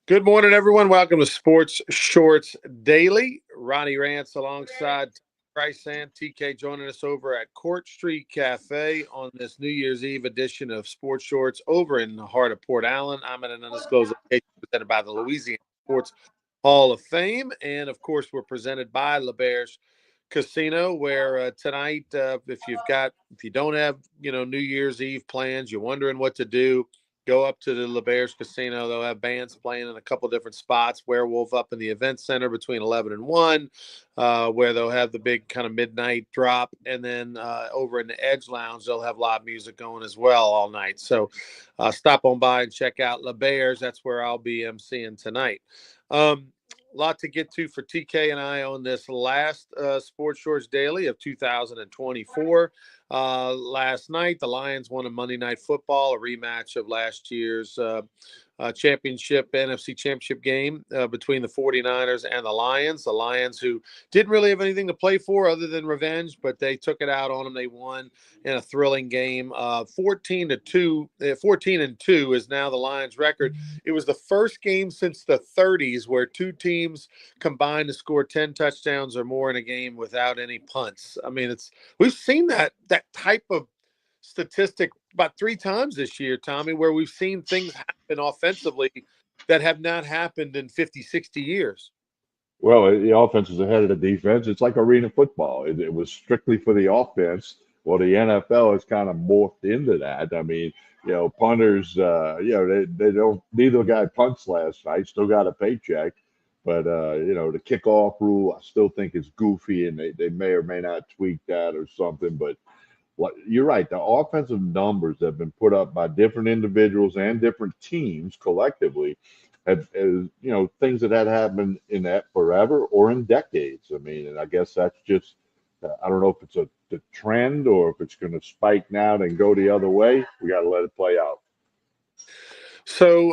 Good morning, everyone. Welcome to Sports Shorts Daily. Ronnie Rance alongside Bryce and TK joining us over at Court Street Cafe on this New Year's Eve edition of Sports Shorts over in the heart of Port Allen. I'm at an undisclosed location presented by the Louisiana Sports Hall of Fame. And of course, we're presented by LeBear's Casino, where tonight, if you don't have, New Year's Eve plans, you're wondering what to do, go up to the LeBear's Casino. They'll have bands playing in a couple different spots. Werewolf up in the event center between 11 and 1, where they'll have the big kind of midnight drop. And then over in the Edge Lounge, they'll have live music going as well all night. So stop on by and check out LeBear's. That's where I'll be emceeing tonight. A lot to get to for TK and I on this last Sports Shorts Daily of 2024. Last night, the Lions won a Monday Night Football, a rematch of last year's NFC championship game between the 49ers and the Lions. The Lions, who didn't really have anything to play for other than revenge, but they took it out on them. They won in a thrilling game, 14-2. 14-2 is now the Lions' record. It was the first game since the 30s where two teams combined to score 10 touchdowns or more in a game without any punts. I mean, we've seen that type of statistic about three times this year, Tommy, where we've seen things happen offensively that have not happened in 50, 60 years. Well, the offense is ahead of the defense. It's like arena football. It was strictly for the offense. Well, the NFL has kind of morphed into that. I mean, punters, they don't, neither guy punts last night, still got a paycheck. But, the kickoff rule, I still think is goofy, and they may or may not tweak that or something. But you're right, the offensive numbers that have been put up by different individuals and different teams collectively things that had happened in that forever or in decades. I mean, and I guess that's just, I don't know if it's the trend or if it's going to spike now and go the other way. We got to let it play out. So,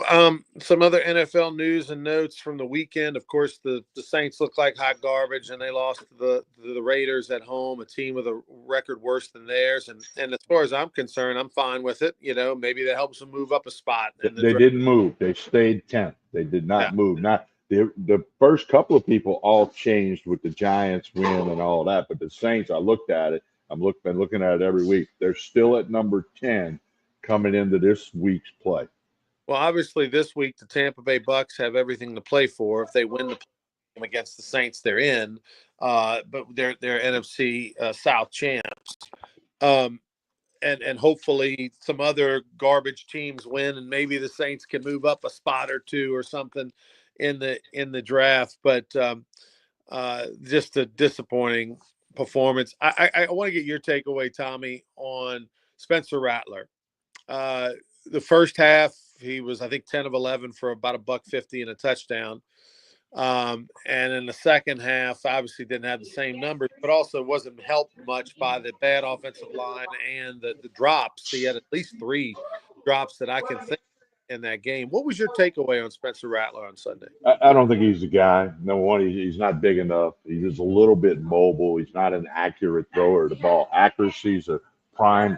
some other NFL news and notes from the weekend. Of course, the Saints look like hot garbage, and they lost to the Raiders at home, a team with a record worse than theirs. And as far as I'm concerned, I'm fine with it. Maybe that helps them move up a spot in the They draft. didn't move. They stayed 10th. They did Yeah. not move. Not the first couple of people all changed with the Giants win and all that, but the Saints, I looked at it. Been looking at it every week. They're still at number 10 coming into this week's play. Well, obviously, this week the Tampa Bay Bucks have everything to play for. If they win the game against the Saints, they're in. But they're NFC South champs. Um, and hopefully some other garbage teams win, and maybe the Saints can move up a spot or two or something in the draft. But just a disappointing performance. I want to get your takeaway, Tommy, on Spencer Rattler. The first half, he was, I think, 10 of 11 for about a $150 and a touchdown. And in the second half, obviously didn't have the same numbers, but also wasn't helped much by the bad offensive line and the drops. He had at least three drops that I can think in that game. What was your takeaway on Spencer Rattler on Sunday? I don't think he's the guy. Number one, he's not big enough. He's just a little bit mobile. He's not an accurate thrower of the ball. Accuracy is a prime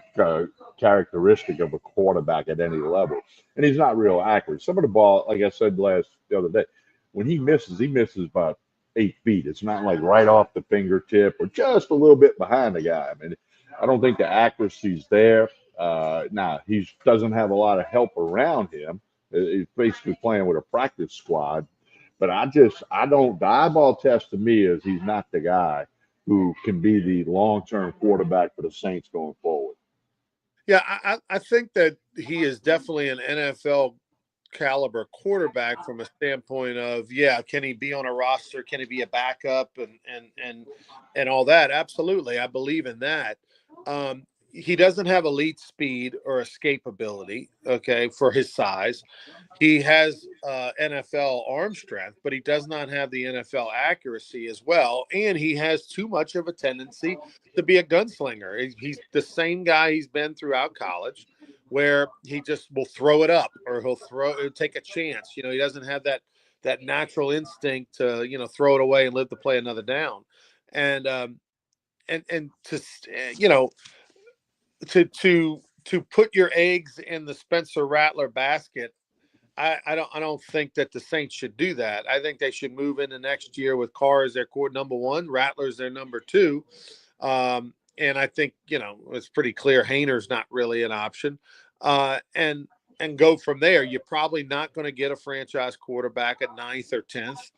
characteristic of a quarterback at any level, and he's not real accurate. Some of the ball, like I said the other day, when he misses about 8 feet. It's not like right off the fingertip or just a little bit behind the guy. I mean, I don't think the accuracy's there. Now he doesn't have a lot of help around him. He's basically playing with a practice squad. But I don't. The eyeball test to me is he's not the guy who can be the long-term quarterback for the Saints going forward. Yeah, I think that he is definitely an NFL caliber quarterback from a standpoint of, yeah, can he be on a roster? Can he be a backup and all that? Absolutely. I believe in that. He doesn't have elite speed or escapability, okay, for his size. He has NFL arm strength, but he does not have the NFL accuracy as well. And he has too much of a tendency to be a gunslinger. He's the same guy he's been throughout college, where he just will throw it up or he'll take a chance. He doesn't have that natural instinct to throw it away and live to play another down. And and to you know to put your eggs in the Spencer Rattler basket, I don't think that the Saints should do that. I think they should move into next year with Carr as their core number one, Rattler's their number two. And I think, it's pretty clear Hayner's not really an option. And go from there. You're probably not going to get a franchise quarterback at ninth or 10th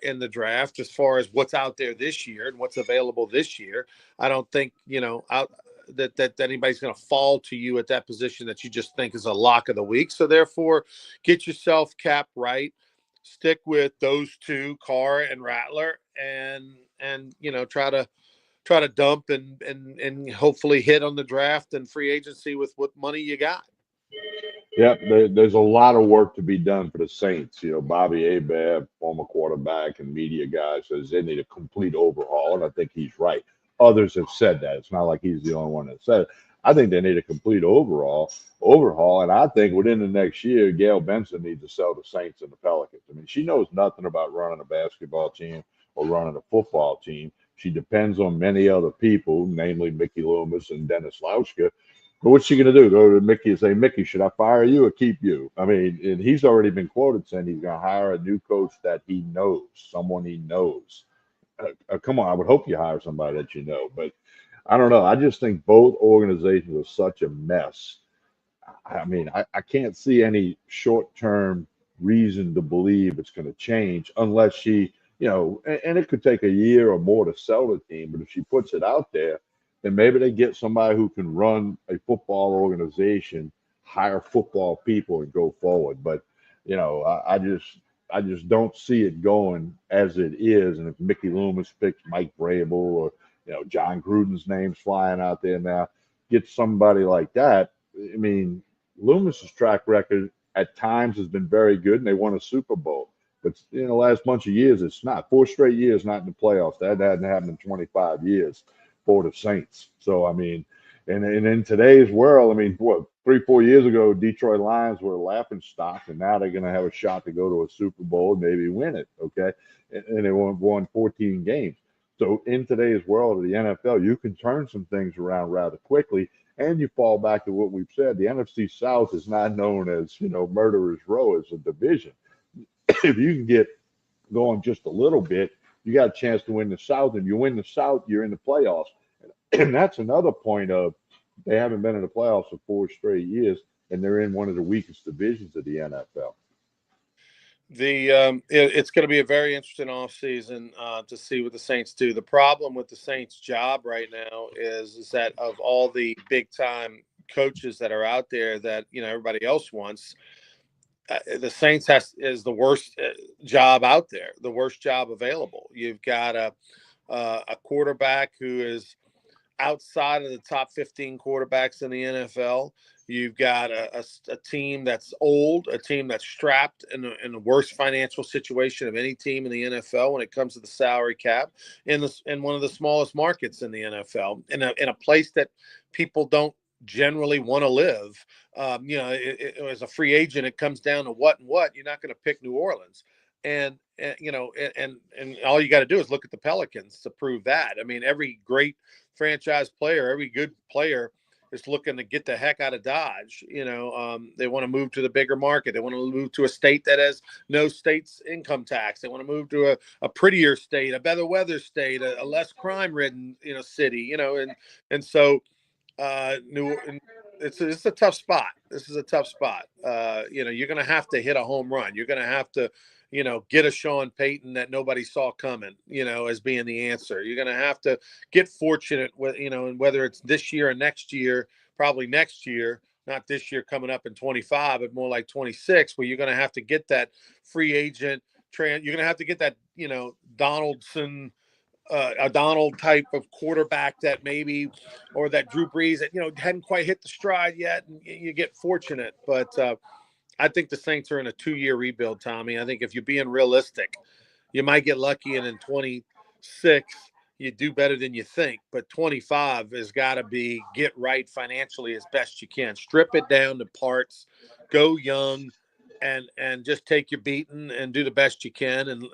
in the draft as far as what's out there this year and what's available this year. I don't think, that anybody's going to fall to you at that position that you just think is a lock of the week. So therefore, get yourself cap right. Stick with those two, Carr and Rattler, and try to dump and hopefully hit on the draft and free agency with what money you got. Yep, there's a lot of work to be done for the Saints. Bobby Abab, former quarterback and media guy, says they need a complete overhaul, and I think he's right. Others have said that. It's not like he's the only one that said it. I think they need a complete overhaul, and I think within the next year, Gail Benson needs to sell the Saints and the Pelicans. I mean, she knows nothing about running a basketball team or running a football team. She depends on many other people, namely Mickey Loomis and Dennis Lauschka. But what's she going to do? Go to Mickey and say, Mickey, should I fire you or keep you? I mean, and he's already been quoted saying he's going to hire a new coach that he knows, someone he knows. Come on, I would hope you hire somebody that you know. But I don't know. I just think both organizations are such a mess. I mean, I can't see any short term reason to believe it's going to change unless she, and it could take a year or more to sell the team. But if she puts it out there, then maybe they get somebody who can run a football organization, hire football people, and go forward. But I just don't see it going as it is. And if Mickey Loomis picks Mike Vrabel or John Gruden's name's flying out there now, get somebody like that. I mean, Loomis's track record at times has been very good, and they won a Super Bowl. But in the last bunch of years, it's not 4 straight years not in the playoffs. That hadn't happened in 25 years for the Saints. So I mean, and in today's world, I mean, what 3-4 years ago, Detroit Lions were a laughing stock, and now they're going to have a shot to go to a Super Bowl and maybe win it. Okay, and they won 14 games. So in today's world of the NFL, you can turn some things around rather quickly. And you fall back to what we've said. The NFC South is not known as, murderer's row as a division. If you can get going just a little bit, you got a chance to win the South. And you win the South, you're in the playoffs. And that's another point of they haven't been in the playoffs for 4 straight years, and they're in one of the weakest divisions of the NFL. It's going to be a very interesting offseason to see what the Saints do. The problem with the Saints' job right now is that of all the big time coaches that are out there that everybody else wants, the Saints is the worst job out there, the worst job available. You've got a quarterback who is outside of the top 15 quarterbacks in the NFL. You've got a team that's old, a team that's strapped in the worst financial situation of any team in the NFL when it comes to the salary cap, in one of the smallest markets in the NFL, in a place that people don't generally want to live. As a free agent, it comes down to what and what. You're not going to pick New Orleans. And all you got to do is look at the Pelicans to prove that. I mean, every great franchise player, every good player is looking to get the heck out of Dodge. They want to move to the bigger market. They want to move to a state that has no state's income tax. They want to move to a prettier state, a better weather state, a less crime ridden, city, and so New it's a tough spot. This is a tough spot. You're going to have to hit a home run. You're going to have to, get a Sean Payton that nobody saw coming, as being the answer. You're going to have to get fortunate with, and whether it's this year or next year, probably next year, not this year coming up in 25, but more like 26, where you're going to have to get that free agent you're going to have to get that, Donaldson, a Donald type of quarterback that maybe, or that Drew Brees that hadn't quite hit the stride yet, and you get fortunate. But I think the Saints are in a 2-year rebuild, Tommy. I think if you're being realistic, you might get lucky, and in 26 you do better than you think. But 25 has got to be get right financially as best you can. Strip it down to parts, go young, and just take your beating and do the best you can, and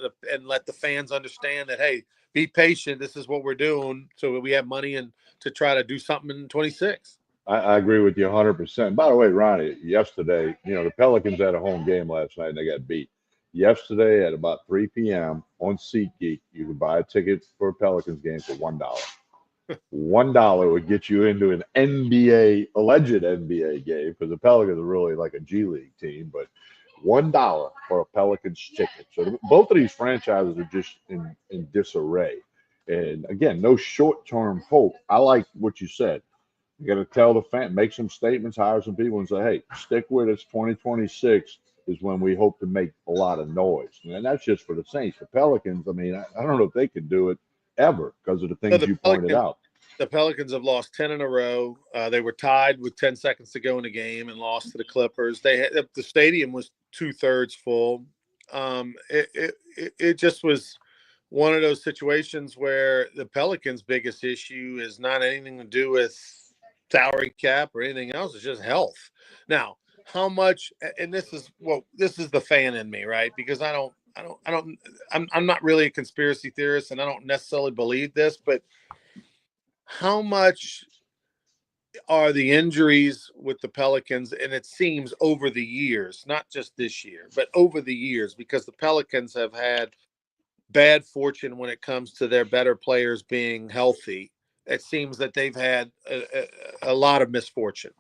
let the fans understand that, hey, be patient. This is what we're doing, so we have money and to try to do something in 26. I agree with you 100%. By the way, Ronnie, yesterday, the Pelicans had a home game last night and they got beat. Yesterday at about 3 p.m. on SeatGeek, you can buy a ticket for a Pelicans game for $1. $1 would get you into an alleged NBA game, because the Pelicans are really like a G League team, but $1 for a Pelicans ticket. So both of these franchises are just in disarray. And again, no short term hope. I like what you said. You got to tell the fan, make some statements, hire some people, and say, hey, stick with us. 2026 is when we hope to make a lot of noise. And that's just for the Saints. The Pelicans, I mean, I don't know if they can do it ever because of the So things you pointed out. the Pelicans have lost 10 in a row. They were tied with 10 seconds to go in the game and lost to the Clippers. The stadium was 2/3 full. It just was one of those situations where the Pelicans' biggest issue is not anything to do with salary cap or anything else. It's just health. Now, how much? And this is the fan in me, right? Because I'm not really a conspiracy theorist, and I don't necessarily believe this, but how much are the injuries with the Pelicans? And it seems over the years, not just this year, but over the years, because the Pelicans have had bad fortune when it comes to their better players being healthy. It seems that they've had a lot of misfortune.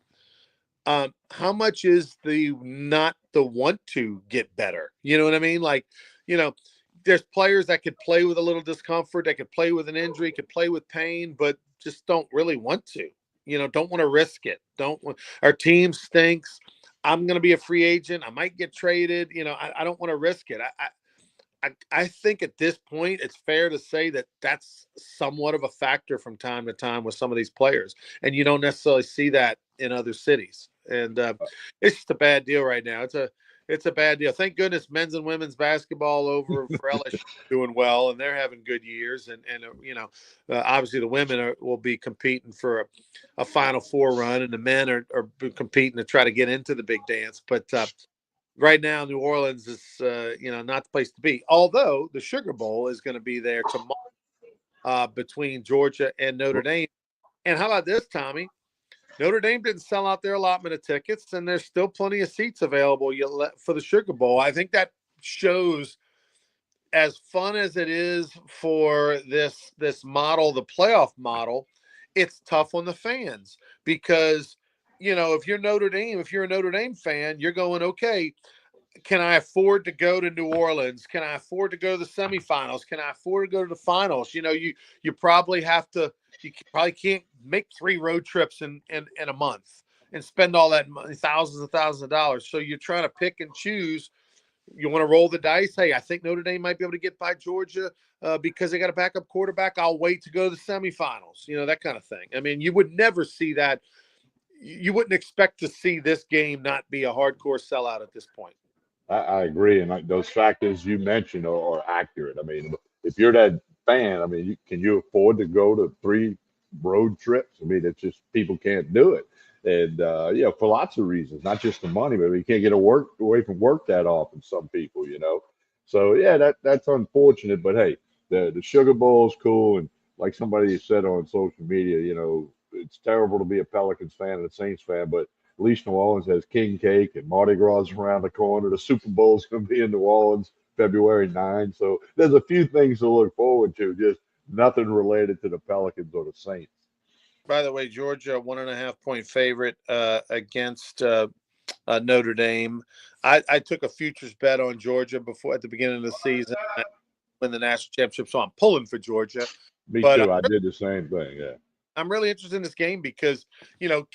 How much is the not the want to get better? You know what I mean? Like, you know, there's players that could play with a little discomfort, that could play with an injury, could play with pain, but just don't really want to. Don't want to risk it. Don't want our team stinks. I'm going to be a free agent. I might get traded. I don't want to risk it. I think at this point, it's fair to say that that's somewhat of a factor from time to time with some of these players, and you don't necessarily see that in other cities. And it's just a bad deal right now. It's a bad deal. Thank goodness men's and women's basketball over for LSU doing well, and they're having good years. And obviously the women will be competing for a Final Four run, and the men are competing to try to get into the big dance. But right now, New Orleans is, not the place to be. Although the Sugar Bowl is going to be there tomorrow between Georgia and Notre Dame. And how about this, Tommy? Notre Dame didn't sell out their allotment of tickets, and there's still plenty of seats available for the Sugar Bowl. I think that shows, as fun as it is for this model, the playoff model, it's tough on the fans because if you're a Notre Dame fan, you're going, okay, can I afford to go to New Orleans? Can I afford to go to the semifinals? Can I afford to go to the finals? You probably have to. You probably can't make 3 road trips in a month and spend all that money, thousands of dollars. So you're trying to pick and choose. You want to roll the dice. Hey, I think Notre Dame might be able to get by Georgia because they got a backup quarterback. I'll wait to go to the semifinals. That kind of thing. I mean, you would never see that. You wouldn't expect to see this game not be a hardcore sellout at this point. I agree, and like those factors you mentioned are accurate. I mean, if you're that fan, I mean, can you afford to go to 3 road trips? I mean, it's just people can't do it, and for lots of reasons, not just the money, but you can't get away from work that often. Some people. So yeah, that's unfortunate. But hey, the Sugar Bowl is cool, and like somebody said on social media, it's terrible to be a Pelicans fan and a Saints fan, but at least New Orleans has king cake and Mardi Gras is around the corner. The Super Bowl is going to be in New Orleans February 9. So there's a few things to look forward to, just nothing related to the Pelicans or the Saints. By the way, Georgia 1.5 point favorite against Notre Dame. I took a futures bet on Georgia before at the beginning of the season, win the national championship, so I'm pulling for Georgia. Me But too. I did the same thing. Yeah. I'm really interested in this game because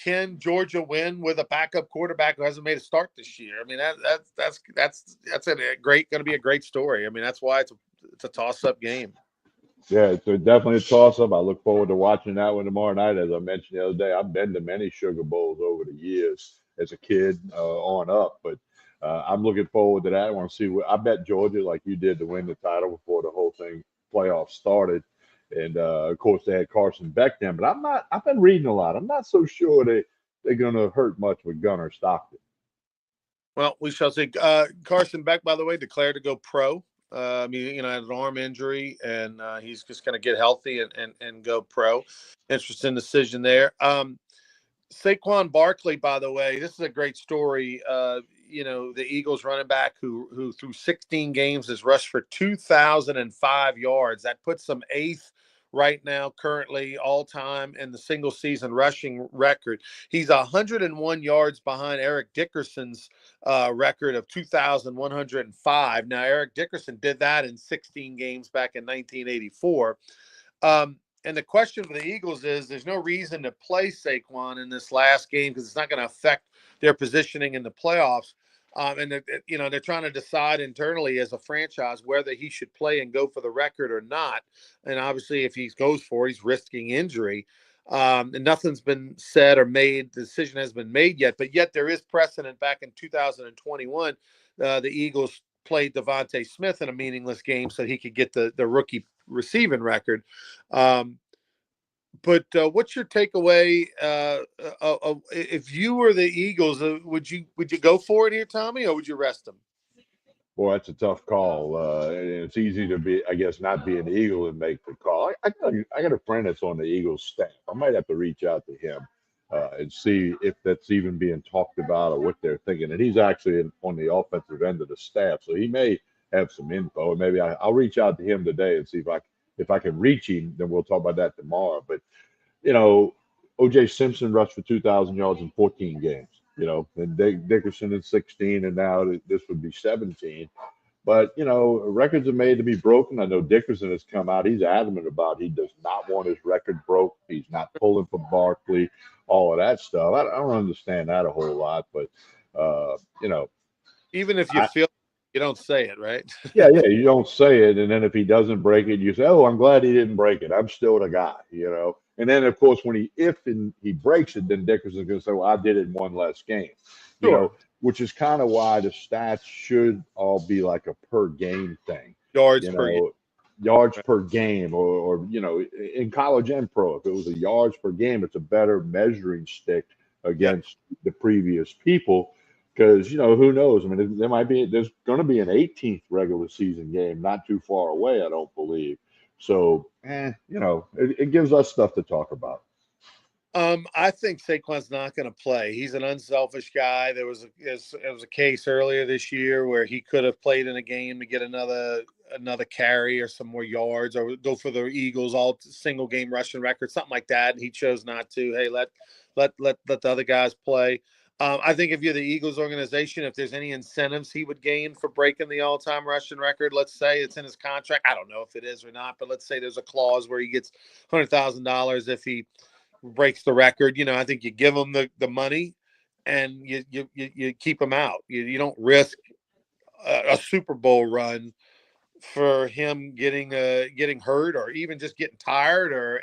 can Georgia win with a backup quarterback who hasn't made a start this year? I mean that's going to be a great story. I mean that's why it's a toss up game. Yeah, it's definitely a toss up. I look forward to watching that one tomorrow night. As I mentioned the other day, I've been to many Sugar Bowls over the years as a kid on up, but I'm looking forward to that. I want to see what I bet Georgia, like you did, to win the title before the whole thing playoff started. And of course, they had Carson Beck then, but I'm not. I've been reading a lot. I'm not so sure they're going to hurt much with Gunnar Stockton. Well, we shall see. Carson Beck, by the way, declared to go pro. I mean, had an arm injury, and he's just going to get healthy and go pro. Interesting decision there. Saquon Barkley, by the way, this is a great story. The Eagles running back who through 16 games has rushed for 2,005 yards. That puts him eighth right now, currently all time in the single season rushing record. He's 101 yards behind Eric Dickerson's record of 2,105. Now, Eric Dickerson did that in 16 games back in 1984. And the question for the Eagles is there's no reason to play Saquon in this last game because it's not going to affect their positioning in the playoffs. And they're trying to decide internally as a franchise whether he should play and go for the record or not. And obviously, if he goes for it, he's risking injury. And nothing's been said or made. The decision has been made yet, but yet there is precedent. Back in 2021, the Eagles played Devontae Smith in a meaningless game so he could get the rookie receiving record. But what's your takeaway? If you were the Eagles, would you go for it here, Tommy, or would you rest them? Boy, that's a tough call. And it's easy to be, I guess, not be an Eagle and make the call. I got a friend that's on the Eagles staff. I might have to reach out to him and see if that's even being talked about or what they're thinking. And he's actually on the offensive end of the staff, so he may have some info. Maybe I'll reach out to him today and see if I can reach him. Then we'll talk about that tomorrow. But you know, O.J. Simpson rushed for 2,000 yards in 14 games. And Dickerson in 16, and now this would be 17. But records are made to be broken. I know Dickerson has come out. He's adamant about he does not want his record broke. He's not pulling for Barkley, all of that stuff. I don't understand that a whole lot, but uh, you know, Even if you I, feel you don't say it, right? yeah, you don't say it, and then if he doesn't break it, you say, "Oh, I'm glad he didn't break it. I'm still the guy." And then of course, when he breaks it, then Dickerson's going to say, "Well, I did it in one less game," Sure. which is kind of why the stats should all be like a per game thing. Yards You per game. know, yards Right. per game, or in college and pro, if it was a yards per game, it's a better measuring stick Yep. against the previous people because who knows? I mean, there's going to be an 18th regular season game not too far away. I don't believe so. It gives us stuff to talk about. I think Saquon's not going to play. He's an unselfish guy. There was a case earlier this year where he could have played in a game to get another carry or some more yards or go for the Eagles all single game rushing record, something like that. And he chose not to. Hey, let the other guys play. I think if you're the Eagles organization, if there's any incentives he would gain for breaking the all-time rushing record, let's say it's in his contract. I don't know if it is or not, but let's say there's a clause where he gets $100,000 if he breaks the record. I think you give him the money and you keep him out. You don't risk a Super Bowl run for him getting hurt or even just getting tired or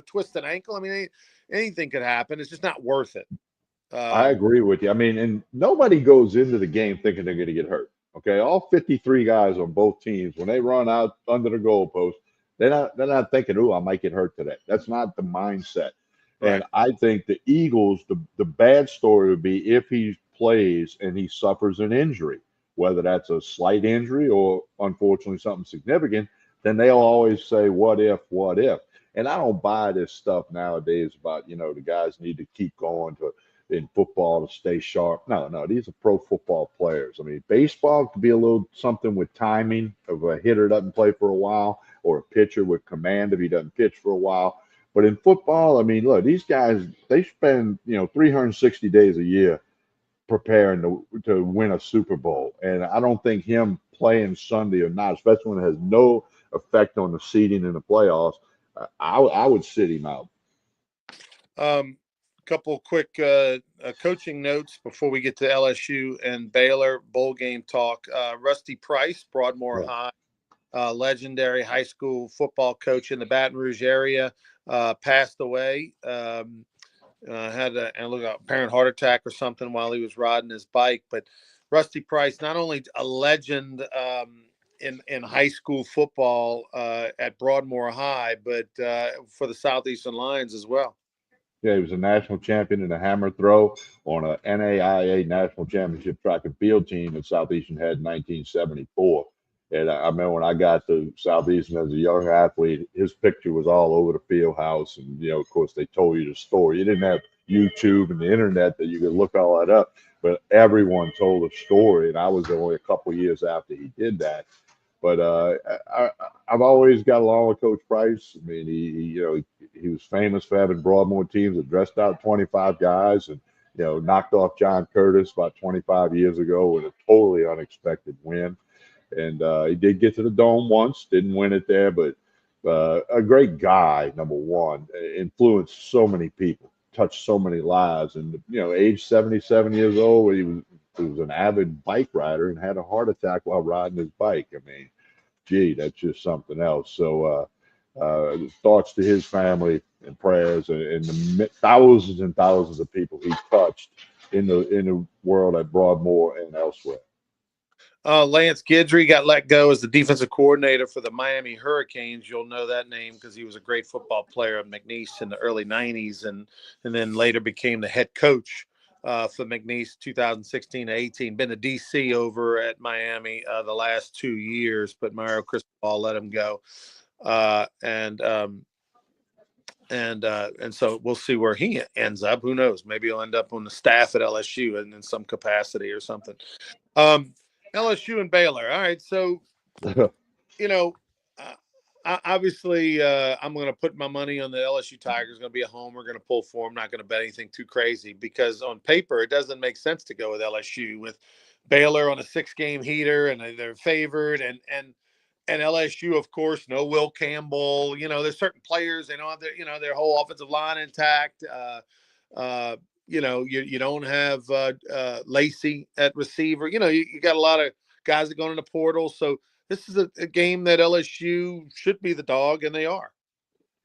twist an ankle. I mean, anything could happen. It's just not worth it. I Um, agree with you. I mean, and nobody goes into the game thinking they're going to get hurt. Okay, all 53 guys on both teams, when they run out under the goalpost, they're not thinking, "Oh, I might get hurt today." That's not the mindset. And right. I think the Eagles, the bad story would be if he plays and he suffers an injury, whether that's a slight injury or unfortunately something significant. Then they'll always say, "What if? What if?" And I don't buy this stuff nowadays about the guys need to keep going to in football to stay sharp. No, no, these are pro football players. I mean, baseball could be a little something with timing if a hitter doesn't play for a while or a pitcher with command if he doesn't pitch for a while. But in football, I mean, look, these guys, they spend, 360 days a year preparing to win a Super Bowl. And I don't think him playing Sunday or not, especially when it has no effect on the seeding in the playoffs, I would sit him out. Couple quick coaching notes before we get to LSU and Baylor bowl game talk. Rusty Price, Broadmoor Yeah. High, legendary high school football coach in the Baton Rouge area, passed away. Had a apparent heart attack or something while he was riding his bike. But Rusty Price, not only a legend in high school football at Broadmoor High, but for the Southeastern Lions as well. Yeah, he was a national champion in a hammer throw on a NAIA national championship track and field team that Southeastern had in 1974. And I remember when I got to Southeastern as a young athlete, his picture was all over the field house. And, of course, they told you the story. You didn't have YouTube and the internet that you could look all that up. But everyone told a story, and I was only a couple years after he did that. But I've always got along with Coach Price. I mean, he was famous for having Broadmoor teams that dressed out 25 guys and knocked off John Curtis about 25 years ago with a totally unexpected win. And he did get to the Dome once, didn't win it there, but a great guy, number one, influenced so many people, touched so many lives. And, age 77 years old, he was an avid bike rider and had a heart attack while riding his bike. I mean, gee, that's just something else. So, thoughts to his family and prayers and the thousands and thousands of people he touched in the world at Broadmoor and elsewhere. Lance Guidry got let go as the defensive coordinator for the Miami Hurricanes. You'll know that name because he was a great football player at McNeese in the early 90s and then later became the head coach for McNeese 2016 to 18. Been a DC over at Miami the last 2 years, but Mario Cristobal let him go. And so we'll see where he ends up. Who knows? Maybe he'll end up on the staff at LSU in some capacity or something. LSU and Baylor. All right. So, you know, obviously, I'm going to put my money on the LSU Tigers. Going to be a home. We're going to pull for them. Not going to bet anything too crazy because on paper, it doesn't make sense to go with LSU with Baylor on a 6-game heater and they're favored and LSU, of course, no Will Campbell. There's certain players they don't have their whole offensive line intact. You don't have Lacey at receiver. You got a lot of guys that go in the portal. So this is a game that LSU should be the dog, and they are.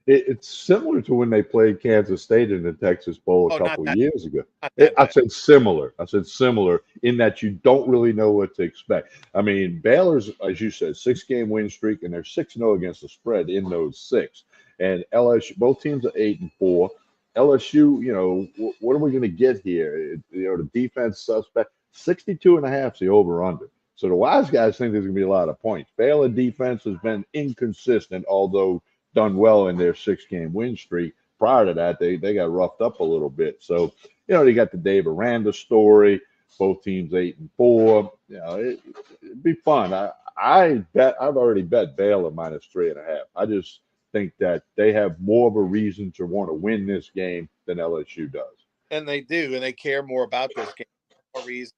It's similar to when they played Kansas State in the Texas Bowl a Oh, couple of years ago. not that I bad. said similar. I said similar in that you don't really know what to expect. I mean, Baylor's, as you said, 6-game win streak, and they're 6-0 against the spread in those six. And LSU, both teams are 8-4. LSU, what are we going to get here? The defense suspect, 62.5 is the over/under. So the wise guys think there's going to be a lot of points. Baylor defense has been inconsistent, although done well in their 6-game win streak. Prior to that, they got roughed up a little bit. So, they got the Dave Aranda story. Both teams 8-4. It'd be fun. I bet I've already bet Baylor -3.5. I just think that they have more of a reason to want to win this game than LSU does. And they do, and they care more about this game. For reason,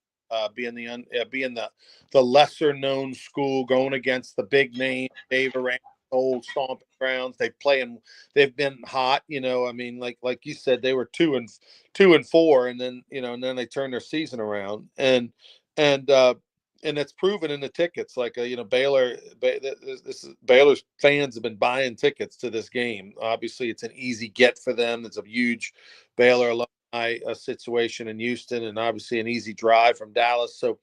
being the lesser known school, going against the big name, Dave Aranda, old stomping grounds. They've been hot. I mean, like you said, they were 2-4, and then they turned their season around, and it's proven in the tickets. Like Baylor's fans have been buying tickets to this game. Obviously, it's an easy get for them. It's a huge Baylor alumni situation in Houston, and obviously an easy drive from Dallas. So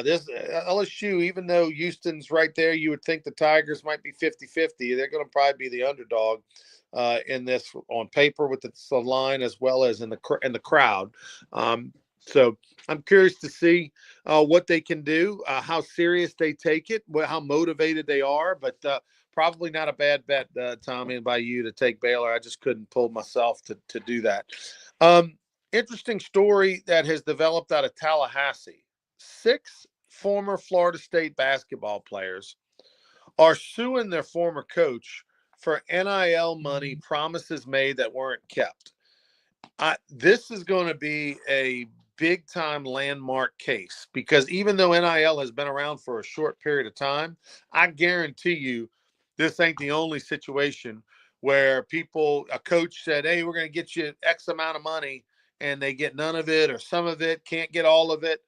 this LSU, even though Houston's right there, you would think the Tigers might be 50-50. They're going to probably be the underdog in this on paper with the line as well as in the crowd. So I'm curious to see what they can do, how serious they take it, how motivated they are. But probably not a bad bet, Tommy, and by you to take Baylor. I just couldn't pull myself to do that. Interesting story that has developed out of Tallahassee. 6 former Florida State basketball players are suing their former coach for NIL money promises made that weren't kept. This is going to be a big time landmark case because even though NIL has been around for a short period of time, I guarantee you this ain't the only situation where a coach said, hey, we're going to get you X amount of money and they get none of it or some of it, can't get all of it.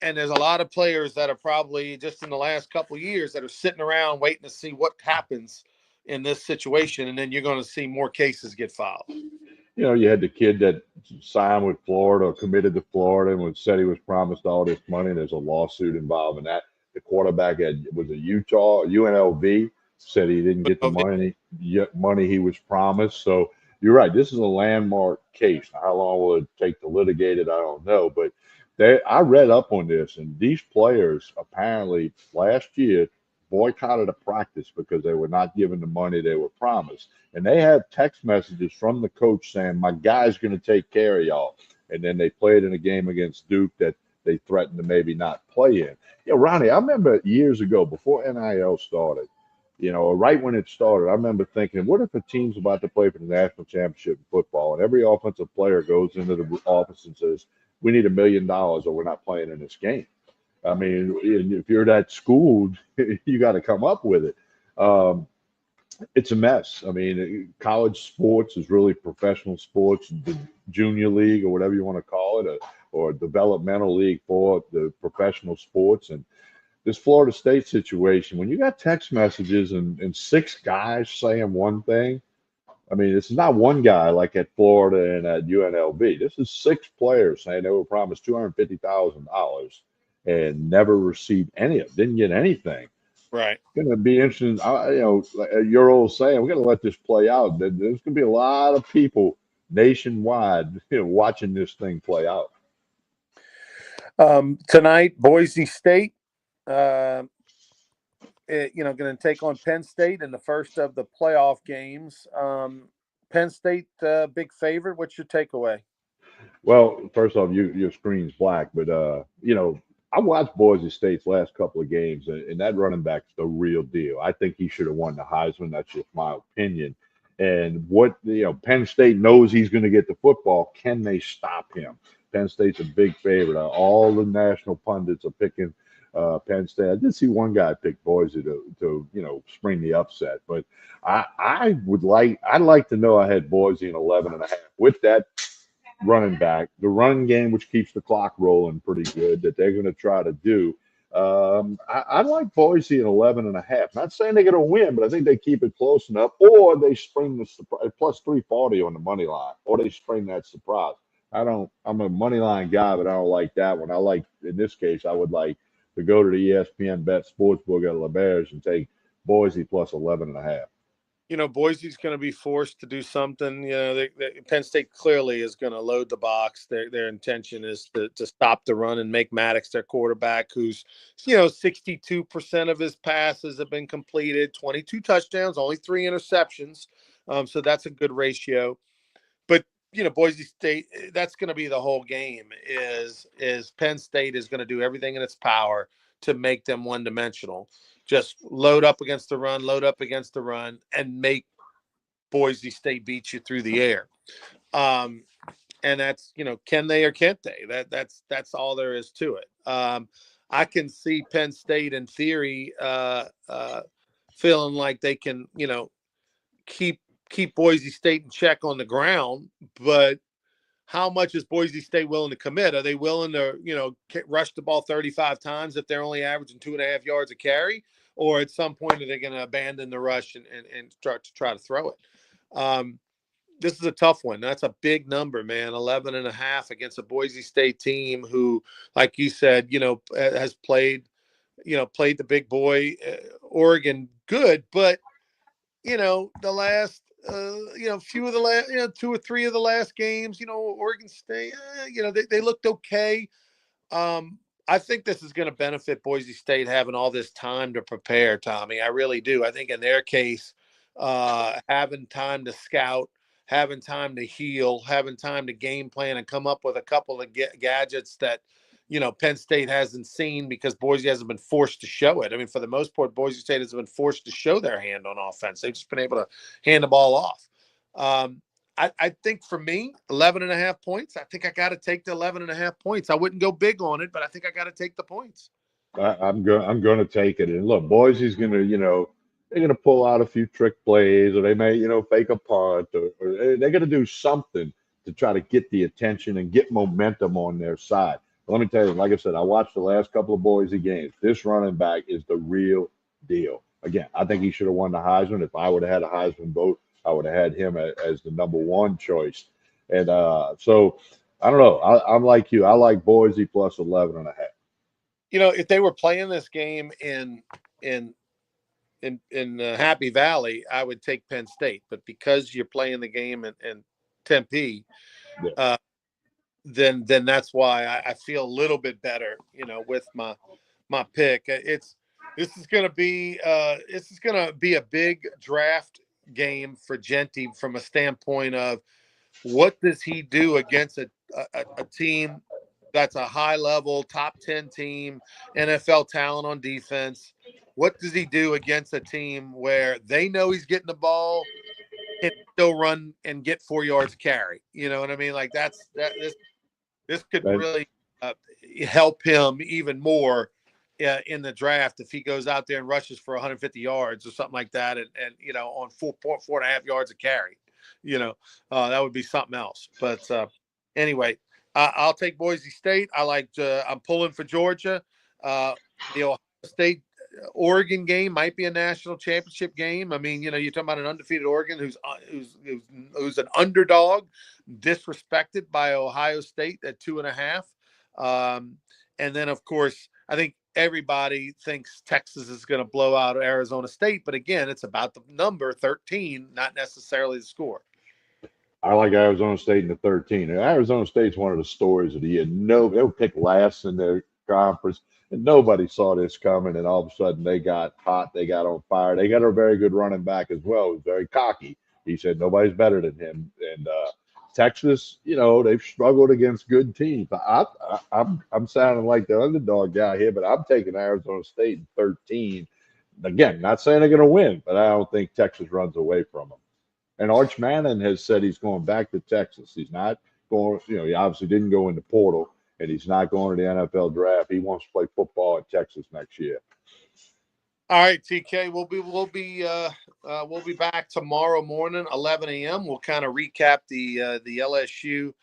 And there's a lot of players that are probably just in the last couple of years that are sitting around waiting to see what happens in this situation. And then you're going to see more cases get filed. You had the kid that signed with Florida or committed to Florida and said he was promised all this money, and there's a lawsuit involving that. The quarterback was a Utah, UNLV, said he didn't get the money he was promised. So you're right. This is a landmark case. How long will it take to litigate it? I don't know. But I read up on this, and these players apparently last year boycotted a practice because they were not given the money they were promised. And they had text messages from the coach saying, "My guy's going to take care of y'all." And then they played in a game against Duke that they threatened to maybe not play in. Ronnie, I remember years ago before NIL started, right when it started, I remember thinking, what if a team's about to play for the national championship in football and every offensive player goes into the office and says, "We need $1 million or we're not playing in this game." I mean, if you're that schooled, you got to come up with it. Um, it's a mess. I mean, college sports is really professional sports, the junior league or whatever you want to call it, or developmental league for the professional sports. And this Florida State situation, when you got text messages and six guys saying one thing, I mean, this is not one guy like at Florida and at UNLV. This is six players saying they were promised $250,000 and never received any of it, didn't get anything. Right. Going to be interesting. Like your old saying, we're going to let this play out. There's going to be a lot of people nationwide, watching this thing play out. Tonight, Boise State, going to take on Penn State in the first of the playoff games. Penn State, big favorite. What's your takeaway? Well, first off, your screen's black, but I watched Boise State's last couple of games, and that running back's the real deal. I think he should have won the Heisman. That's just my opinion. And what Penn State knows he's going to get the football. Can they stop him? Penn State's a big favorite. All the national pundits are picking Penn State. I did see one guy pick Boise to spring the upset, but I'd like to know I had Boise in 11.5. With that running back, the run game, which keeps the clock rolling pretty good, that they're going to try to do. I like Boise at 11.5. Not saying they're going to win, but I think they keep it close enough, or they spring the surprise plus 340 on the money line, or they spring that surprise. I'm a money line guy, but I don't like that one. I like, in this case, I would like to go to the ESPN Bet Sportsbook at LeBear's and take Boise plus 11.5. Boise's going to be forced to do something. Penn State clearly is going to load the box. Their intention is to stop the run and make Maddox their quarterback, who's, 62% of his passes have been completed, 22 touchdowns, only 3 interceptions. So that's a good ratio. But, Boise State, that's going to be the whole game is Penn State is going to do everything in its power to make them one-dimensional. Just load up against the run, and make Boise State beat you through the air. And that's, can they or can't they? That's all there is to it. I can see Penn State in theory feeling like they can, keep Boise State in check on the ground, but how much is Boise State willing to commit? Are they willing to, rush the ball 35 times if they're only averaging 2.5 yards a carry? Or at some point, are they going to abandon the rush and start to try to throw it? This is a tough one. That's a big number, man. 11.5 against a Boise State team who, like you said, has played the big boy Oregon good, but the last, few of the last, 2 or 3 of the last games, Oregon State, they looked okay. I think this is going to benefit Boise State having all this time to prepare, Tommy. I really do. I think in their case, having time to scout, having time to heal, having time to game plan and come up with a couple of gadgets that, Penn State hasn't seen because Boise hasn't been forced to show it. I mean, for the most part, Boise State has been forced to show their hand on offense. They've just been able to hand the ball off. I think for me, 11.5 points, I think I got to take the 11.5 points. I wouldn't go big on it, but I think I got to take the points. I'm going to take it. And look, Boise's going to, they're going to pull out a few trick plays, or they may, fake a punt, or they're going to do something to try to get the attention and get momentum on their side. But let me tell you, like I said, I watched the last couple of Boise games. This running back is the real deal. Again, I think he should have won the Heisman. If I would have had a Heisman vote, I would have had him as the number one choice. And so I don't know. I'm like you. I like Boise plus 11.5. If they were playing this game in Happy Valley, I would take Penn State. But because you're playing the game in Tempe, Yeah. then that's why I feel a little bit better, with my pick. It's This is gonna be a big draft game for Genty from a standpoint of what does he do against a team that's a high level top 10 team, NFL talent on defense. What does he do against a team where they know he's getting the ball and still run and get 4 yards carry? You know what I mean? Like this could And really uh, help him even more in the draft if he goes out there and rushes for 150 yards or something like that, and on 4.5 yards of carry. That would be something else. But anyway, I'll take Boise State. I'm pulling for Georgia. The Ohio State Oregon game might be a national championship game. I mean, you're talking about an undefeated Oregon who's an underdog, disrespected by Ohio State at 2.5. And then, of course, I think everybody thinks Texas is going to blow out Arizona State. But again, it's about the number 13, not necessarily the score. I like Arizona State in the 13. And Arizona State's one of the stories of the year. No, they were picked last in their conference, and nobody saw this coming. And all of a sudden, they got hot. They got on fire. They got a very good running back as well. He was very cocky. He said nobody's better than him. And Texas, they've struggled against good teams. I'm sounding like the underdog guy here, but I'm taking Arizona State in 13. Again, not saying they're going to win, but I don't think Texas runs away from them. And Arch Manning has said he's going back to Texas. He's not going, he obviously didn't go in the portal, and he's not going to the NFL draft. He wants to play football in Texas next year. All right, TK, we'll be back tomorrow morning, 11 a.m. We'll kind of recap the LSU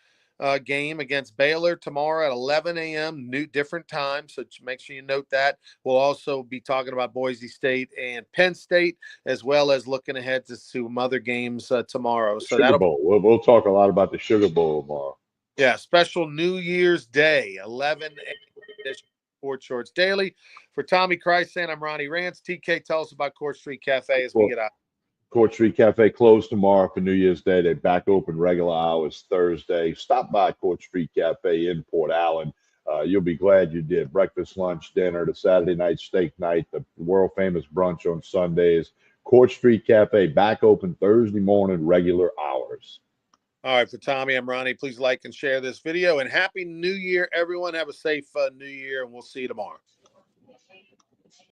game against Baylor tomorrow at 11 a.m. New different time, so make sure you note that. We'll also be talking about Boise State and Penn State, as well as looking ahead to some other games tomorrow. So Sugar Bowl. We'll talk a lot about the Sugar Bowl tomorrow. Yeah, special New Year's Day, 11 a.m. Sports Shorts Daily. For Tommy Krysan, I'm Ronnie Rance. TK, tell us about Court Street Cafe as we get out. Court Street Cafe closed tomorrow for New Year's Day. They back open regular hours Thursday. Stop by Court Street Cafe in Port Allen. You'll be glad you did. Breakfast, lunch, dinner, the Saturday night steak night, the world famous brunch on Sundays. Court Street Cafe back open Thursday morning, regular hours. All right, for Tommy, I'm Ronnie. Please like and share this video. And Happy New Year, everyone. Have a safe New Year, and we'll see you tomorrow.